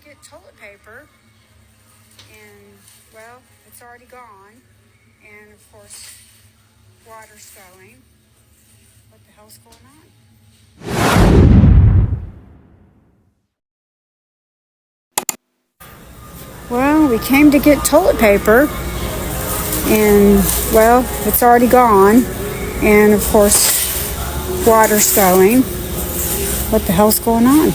get toilet paper, and, well, it's already gone. And, of course, water's going. What the hell's going on? Well, we came to get toilet paper, and, well, it's already gone. And, of course, water's going. What the hell's going on?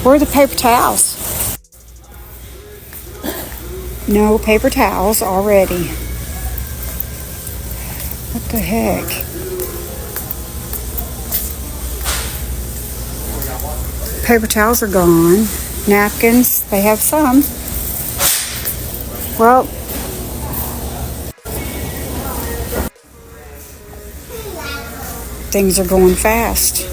Where are the paper towels? No paper towels already. What the heck? Paper towels are gone. Napkins, they have some. Well, things are going fast.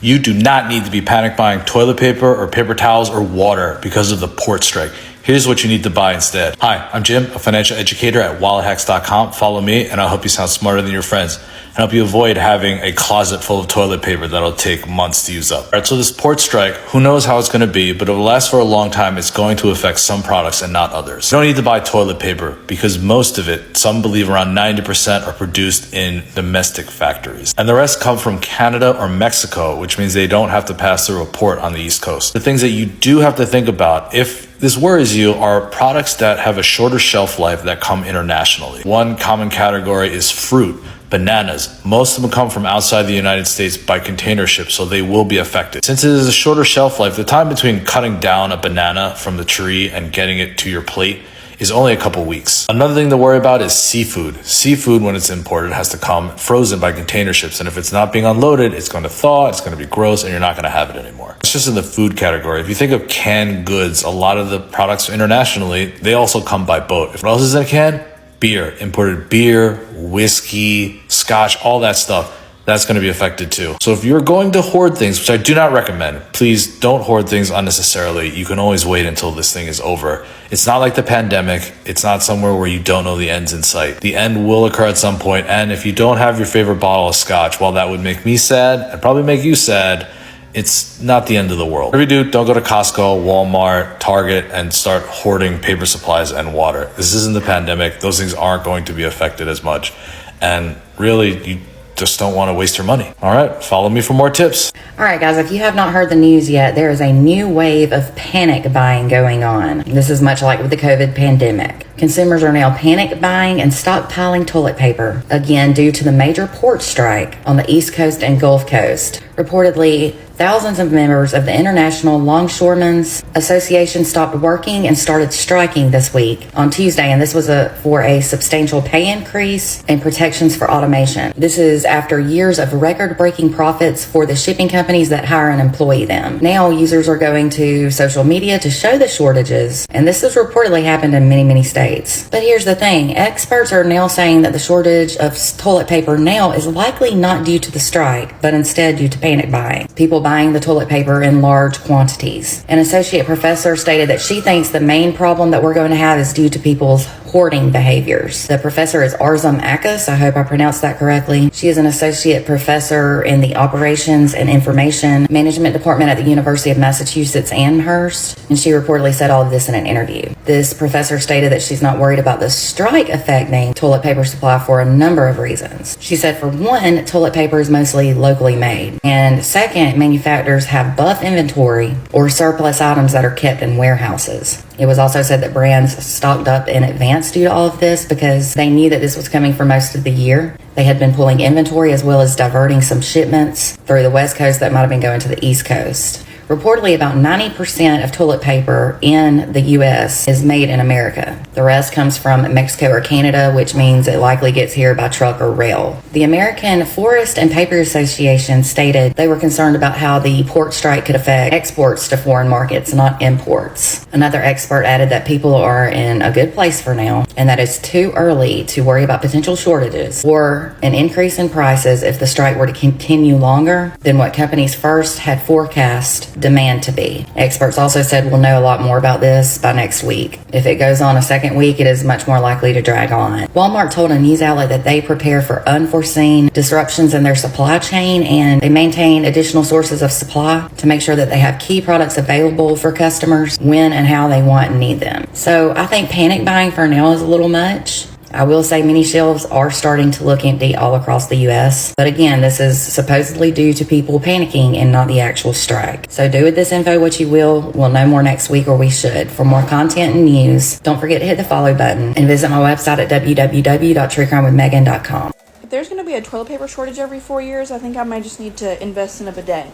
You do not need to be panic buying toilet paper or paper towels or water because of the port strike. Here's what you need to buy instead. Hi, I'm Jim, a financial educator at walletHacks.com. Follow me and I'll help you sound smarter than your friends and help you avoid having a closet full of toilet paper that'll take months to use up. All right, so this port strike, who knows how it's going to be, but it will last for a long time. It's going to affect some products and not others. You don't need to buy toilet paper because most of it, some believe around 90%, are produced in domestic factories. And the rest come from Canada or Mexico, which means they don't have to pass through a port on the East Coast. The things that you do have to think about, if this worries you, are products that have a shorter shelf life that come internationally. One common category is fruit. Bananas. Most of them come from outside the United States by container ship, so they will be affected. Since it is a shorter shelf life, the time between cutting down a banana from the tree and getting it to your plate is only a couple weeks. Another thing to worry about is seafood. Seafood, when it's imported, has to come frozen by container ships, and if it's not being unloaded, it's going to thaw, it's going to be gross, and you're not going to have it anymore. It's just in the food category. If you think of canned goods, a lot of the products internationally, they also come by boat. What else is in a can? Beer. Imported beer, whiskey, scotch, all that stuff. That's going to be affected too. So if you're going to hoard things, which I do not recommend, please don't hoard things unnecessarily. You can always wait until this thing is over. It's not like the pandemic. It's not somewhere where you don't know the end's in sight. The end will occur at some point, and if you don't have your favorite bottle of scotch, while that would make me sad and probably make you sad, it's not the end of the world. Whatever you do, don't go to Costco, Walmart, Target, and start hoarding paper supplies and water. This isn't the pandemic. Those things aren't going to be affected as much. And really, you just don't want to waste your money. All right, follow me for more tips. All right, guys, if you have not heard the news yet, there is a new wave of panic buying going on. This is much like with the COVID pandemic. Consumers are now panic buying and stockpiling toilet paper, again due to the major port strike on the East Coast and Gulf Coast. Reportedly, thousands of members of the International Longshoremen's Association stopped working and started striking this week on Tuesday, and this was for a substantial pay increase and protections for automation. This is after years of record-breaking profits for the shipping companies that hire and employ them. Now, users are going to social media to show the shortages, and this has reportedly happened in many states. But here's the thing, experts are now saying that the shortage of toilet paper now is likely not due to the strike, but instead due to panic buying. People buying the toilet paper in large quantities. An associate professor stated that she thinks the main problem that we're going to have is due to people's hoarding behaviors. The professor is Arzum Akas. I hope I pronounced that correctly. She is an associate professor in the Operations and Information Management Department at the University of Massachusetts Amherst, and she reportedly said all of this in an interview. This professor stated that she's not worried about the strike affecting toilet paper supply for a number of reasons. She said, for one, toilet paper is mostly locally made, and second, manufacturers have buff inventory or surplus items that are kept in warehouses. It was also said that brands stocked up in advance due to all of this because they knew that this was coming for most of the year. They had been pulling inventory as well as diverting some shipments through the West Coast that might have been going to the East Coast. Reportedly, about 90% of toilet paper in the U.S. is made in America. The rest comes from Mexico or Canada, which means it likely gets here by truck or rail. The American Forest and Paper Association stated they were concerned about how the port strike could affect exports to foreign markets, not imports. Another expert added that people are in a good place for now, and that it's too early to worry about potential shortages or an increase in prices if the strike were to continue longer than what companies first had forecast demand to be. Experts also said we'll know a lot more about this by next week. If it goes on a second week, it is much more likely to drag on. Walmart told a news outlet that they prepare for unforeseen disruptions in their supply chain, and they maintain additional sources of supply to make sure that they have key products available for customers when and how they want and need them. So I think panic buying for now is a little much. I will say many shelves are starting to look empty all across the US. But again, this is supposedly due to people panicking and not the actual strike. So do with this info what you will. We'll know more next week, or we should. For more content and news, don't forget to hit the follow button and visit my website at www.truecrimewithmegan.com. If there's going to be a toilet paper shortage every 4 years, I think I might just need to invest in a bidet.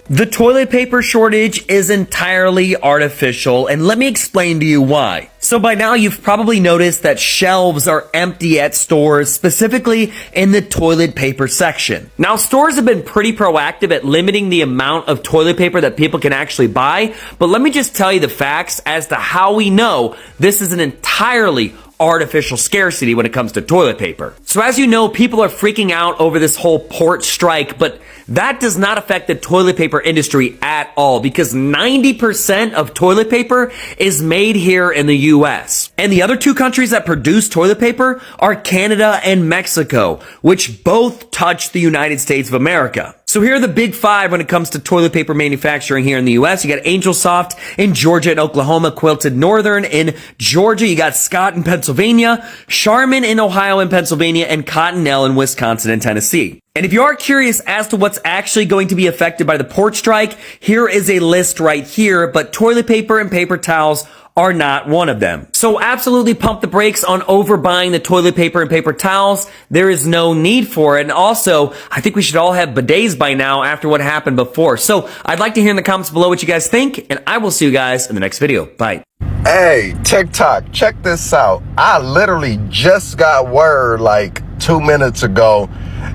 The toilet paper shortage is entirely artificial, and let me explain to you why. So by now you've probably noticed that shelves are empty at stores, specifically in the toilet paper section. Now, stores have been pretty proactive at limiting the amount of toilet paper that people can actually buy, but let me just tell you the facts as to how we know this is an entirely artificial scarcity when it comes to toilet paper. So as you know, people are freaking out over this whole port strike, but that does not affect the toilet paper industry at all, because 90% of toilet paper is made here in the US. And the other two countries that produce toilet paper are Canada and Mexico, which both touch the United States of America. So here are the big five when it comes to toilet paper manufacturing here in the U.S. You got Angel Soft in Georgia and Oklahoma, Quilted Northern in Georgia. You got Scott in Pennsylvania, Charmin in Ohio and Pennsylvania, and Cottonelle in Wisconsin and Tennessee. And if you are curious as to what's actually going to be affected by the port strike, here is a list right here, but toilet paper and paper towels are not one of them. So absolutely pump the brakes on overbuying the toilet paper and paper towels. There is no need for it. And also, I think we should all have bidets by now after what happened before. So I'd like to hear in the comments below what you guys think, and I will see you guys in the next video. Bye. Hey, TikTok, check this out. I literally just got word like 2 minutes ago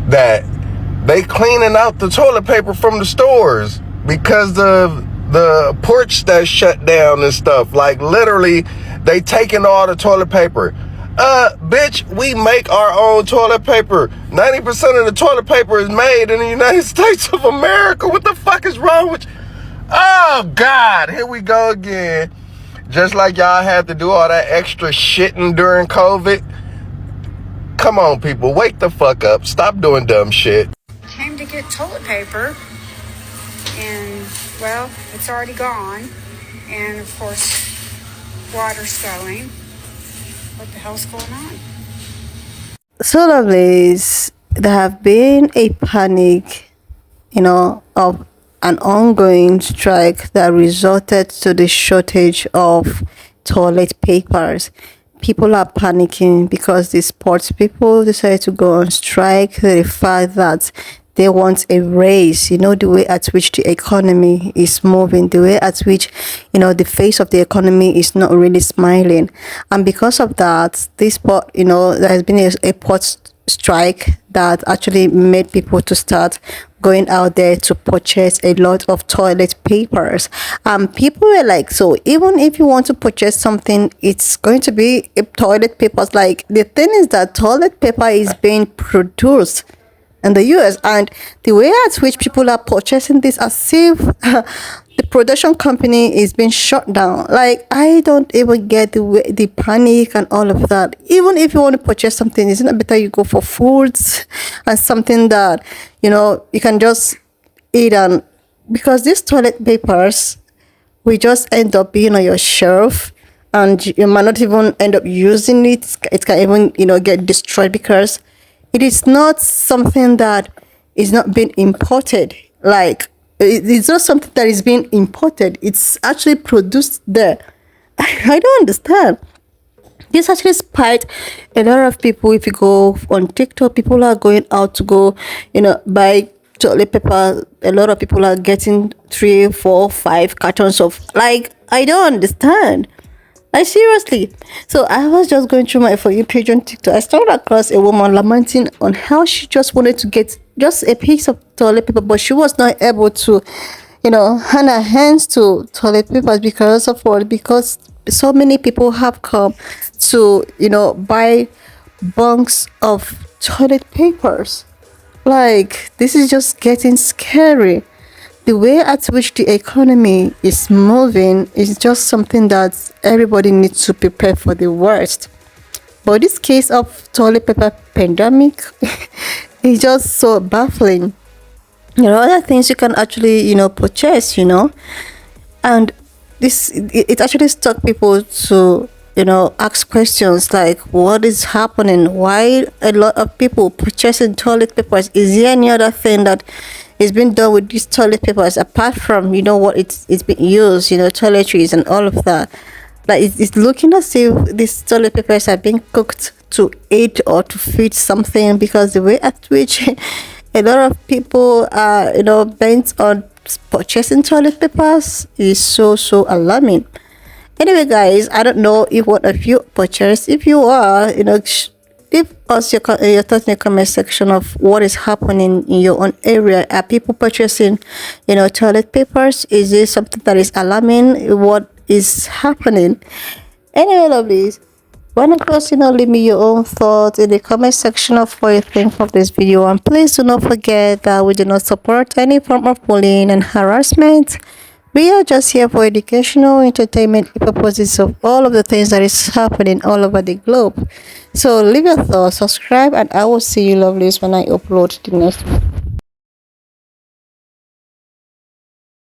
that they cleaning out the toilet paper from the stores because of the porch that shut down and stuff. Like literally they taking all the toilet paper. Bitch, we make our own toilet paper. 90% of the toilet paper is made in the United States of America. What the fuck is wrong with you? Oh God, here we go again. Just like y'all had to do all that extra shitting during COVID. Come on, people, wake the fuck up. Stop doing dumb shit. Came to get toilet paper, and well, it's already gone. And of course, water's going. What the hell's going on? So lovelies, there have been a panic, of an ongoing strike that resulted to the shortage of toilet papers. People are panicking because the sports people decided to go on strike. The fact that they want a raise, the way at which the economy is moving, the way at which, the face of the economy is not really smiling. And because of that, there has been a port strike that actually made people to start going out there to purchase a lot of toilet papers. People were like, so even if you want to purchase something, it's going to be toilet papers. Like, the thing is that toilet paper is being produced in the US, and the way at which people are purchasing this as if the production company is being shut down. Like, I don't even get the panic and all of that. Even if you want to purchase something, isn't it better you go for foods and something that you can just eat? And because these toilet papers will just end up being on your shelf, and you might not even end up using it. It can even get destroyed because it is not something that is not being imported. Like, it's not something that is being imported. It's actually produced there. I don't understand. This actually spiked a lot of people. If you go on TikTok, people are going out to go, buy toilet paper. A lot of people are getting 3, 4, 5 cartons of, like, I don't understand. Like, seriously. So I was just going through my For You page on TikTok. I stumbled across a woman lamenting on how she just wanted to get just a piece of toilet paper, but she was not able to, hand her hands to toilet papers because of what? Because so many people have come to, buy bunks of toilet papers. Like, this is just getting scary. the way at which the economy is moving is just something that everybody needs to prepare for the worst. But this case of toilet paper pandemic is just so baffling. Other things you can actually, purchase, and it actually stuck people to, ask questions like, what is happening? Why a lot of people purchasing toilet papers? Is there any other thing that is being done with these toilet papers apart from, what it's being used, toiletries and all of that? Like, it's looking as if these toilet papers are being cooked to eat or to feed something, because the way at which a lot of people are, bent on purchasing toilet papers is so alarming. Anyway, guys, I don't know if one of you purchased. If you are, leave us your thoughts in the comment section of what is happening in your own area. Are people purchasing, toilet papers? Is it something that is alarming? What is happening? Anyway, lovelies, when of course, leave me your own thoughts in the comment section of what you think of this video. And please do not forget that we do not support any form of bullying and harassment. We are just here for educational, entertainment purposes of all of the things that is happening all over the globe. So leave your thoughts, subscribe, and I will see you lovelies when I upload the next video.